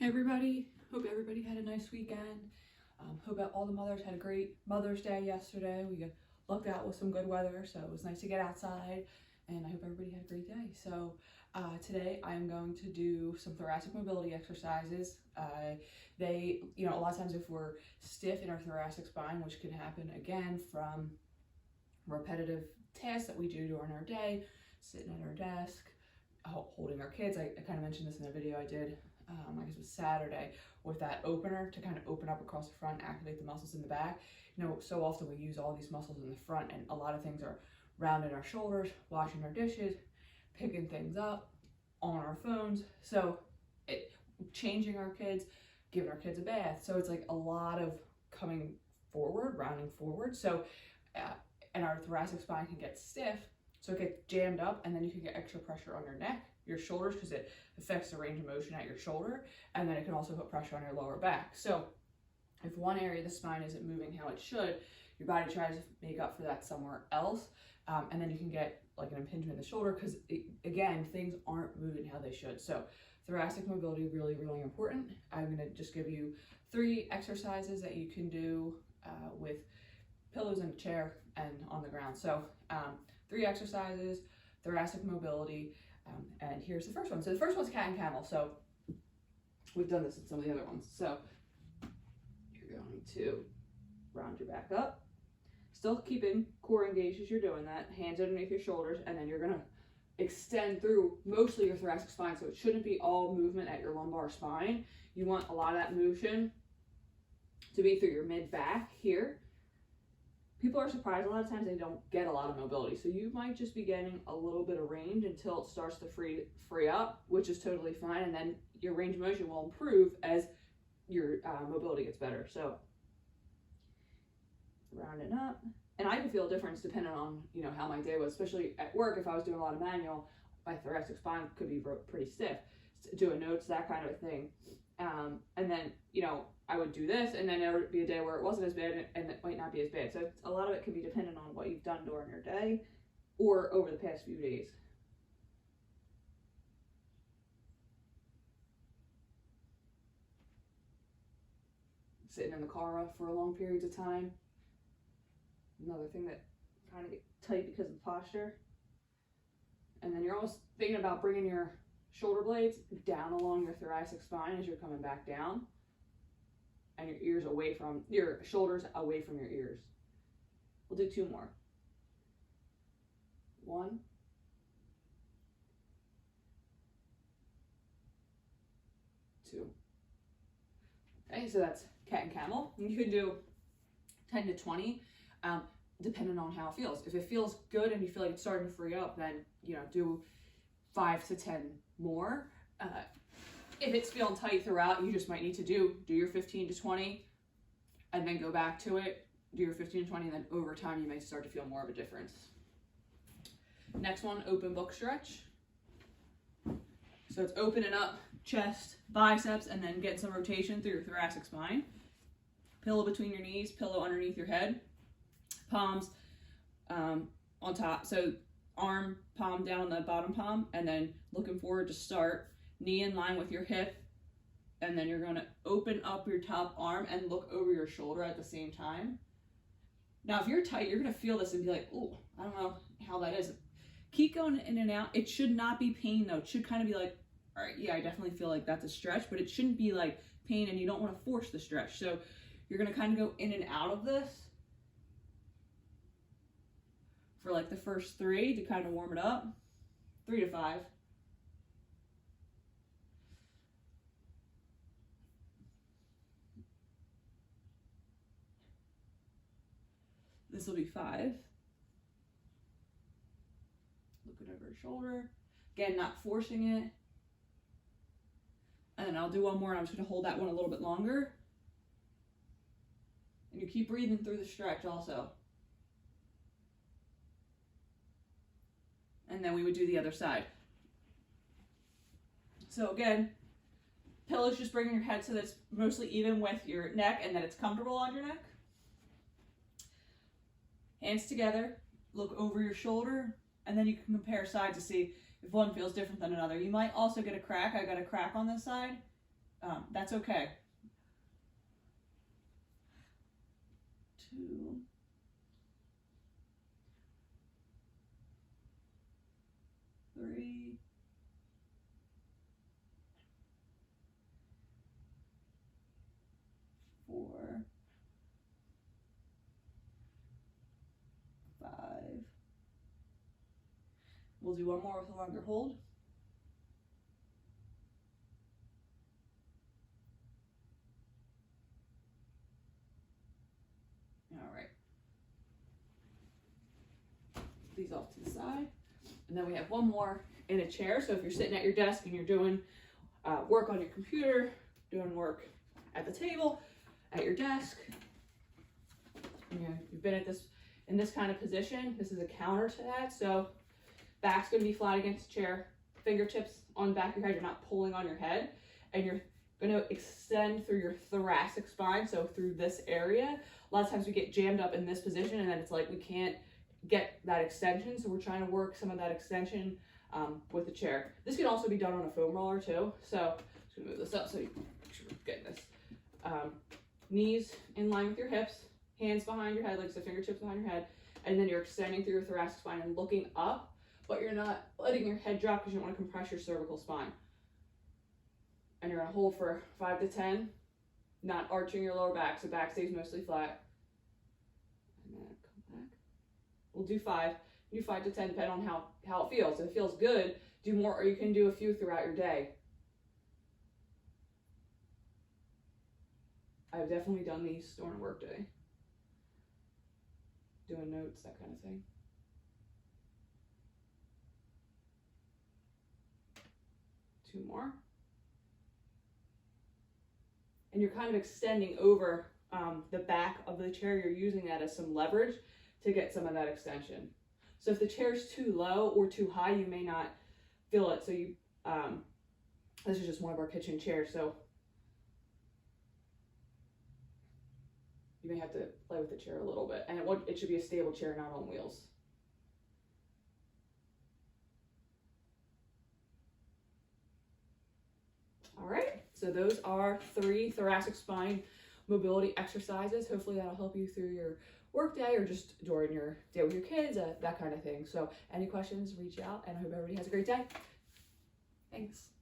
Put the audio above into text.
Hey everybody, hope everybody had a nice weekend. Hope that all the mothers had a great Mother's Day yesterday. We got lucked out with some good weather, so it was nice to get outside, and I hope everybody had a great day. So today I'm going to do some thoracic mobility exercises. A lot of times if we're stiff in our thoracic spine, which can happen again from repetitive tasks that we do during our day, sitting at our desk, holding our kids. I kind of mentioned this in a video I did, I guess it was Saturday, with that opener to kind of open up across the front, activate the muscles in the back. So often we use all these muscles in the front, and a lot of things are rounding our shoulders, washing our dishes, picking things up, on our phones. So changing our kids, giving our kids a bath. So it's like a lot of coming forward, rounding forward. So, and our thoracic spine can get stiff. So it gets jammed up, and then you can get extra pressure on your neck, your shoulders, because it affects the range of motion at your shoulder, and then it can also put pressure on your lower back. So if one area of the spine isn't moving how it should, your body tries to make up for that somewhere else, and then you can get like an impingement in the shoulder because, again, things aren't moving how they should. So thoracic mobility, really, really important. I'm going to just give you 3 exercises that you can do with pillows in a chair and on the ground. So 3 exercises, thoracic mobility, and here's the first one. So the first one's cat and camel. So we've done this in some of the other ones. So you're going to round your back up, still keeping core engaged as you're doing that, hands underneath your shoulders, and then you're going to extend through mostly your thoracic spine. So it shouldn't be all movement at your lumbar spine. You want a lot of that motion to be through your mid back here. People are surprised a lot of times they don't get a lot of mobility. So you might just be getting a little bit of range until it starts to free up, which is totally fine. And then your range of motion will improve as your mobility gets better. So rounding up. And I can feel a difference depending on, how my day was, especially at work. If I was doing a lot of manual, my thoracic spine could be pretty stiff. Doing notes, that kind of a thing. And then, I would do this, and then there would be a day where it wasn't as bad, and it might not be as bad. So a lot of it can be dependent on what you've done during your day or over the past few days. Sitting in the car for long periods of time. Another thing that kind of get tight because of the posture. And then you're almost thinking about bringing your shoulder blades down along your thoracic spine as you're coming back down, and your ears away from your shoulders, away from your ears. We'll do 2 more. 1, 2. Okay, so that's cat and camel. You can do 10 to 20, depending on how it feels. If it feels good and you feel like it's starting to free up, then do 5 to 10 more. If it's feeling tight throughout, you just might need to do your 15 to 20 and then go back to it, do your 15 to 20, and then over time you may start to feel more of a difference. Next one, open book stretch. So it's opening up chest, biceps, and then getting some rotation through your thoracic spine. Pillow between your knees, pillow underneath your head, palms on top. So arm, palm down on the bottom palm, and then looking forward to start, knee in line with your hip, and then you're going to open up your top arm and look over your shoulder at the same time. Now, if you're tight, you're going to feel this and be like, oh, I don't know how that is. Keep going in and out. It should not be pain, though. It should kind of be like, all right, yeah, I definitely feel like that's a stretch, but it shouldn't be like pain, and you don't want to force the stretch. So you're going to kind of go in and out of this for like the first 3 to kind of warm it up, 3 to 5. This will be 5. Looking over your shoulder. Again, not forcing it. And then I'll do 1 more, and I'm just going to hold that one a little bit longer. And you keep breathing through the stretch also. And then we would do the other side. So again, pillows, just bringing your head so that it's mostly even with your neck and that it's comfortable on your neck. Hands together, look over your shoulder, and then you can compare sides to see if one feels different than another. You might also get a crack. I got a crack on this side. that's okay. 2, 3, 4, 5. We'll do one more with a longer hold. All right. These off to the side. And then we have one more in a chair. So if you're sitting at your desk and you're doing work on your computer, doing work at the table, at your desk, you've been at in this kind of position, this is a counter to that. So back's gonna be flat against the chair, fingertips on the back of your head, you're not pulling on your head, and you're gonna extend through your thoracic spine, so through this area. A lot of times we get jammed up in this position and then it's like we can't get that extension, so we're trying to work some of that extension with the chair. This can also be done on a foam roller too, so I'm just gonna move this up so you make sure you're getting this. Knees in line with your hips, hands behind your head, like so fingertips behind your head, and then you're extending through your thoracic spine and looking up, but you're not letting your head drop because you don't want to compress your cervical spine. And you're gonna hold for 5 to 10, not arching your lower back, so back stays mostly flat. And then come back. We'll do 5. Do 5 to 10, depending on how it feels. If it feels good, do more, or you can do a few throughout your day. I've definitely done these during a work day. Doing notes, that kind of thing. Two more. And you're kind of extending over the back of the chair. You're using that as some leverage to get some of that extension. So if the chair's too low or too high, you may not feel it. So this is just one of our kitchen chairs, so you may have to play with the chair a little bit. And it should be a stable chair, not on wheels. All right, so those are 3 thoracic spine mobility exercises. Hopefully that'll help you through your work day or just during your day with your kids, that kind of thing. So any questions, reach out, and I hope everybody has a great day. Thanks.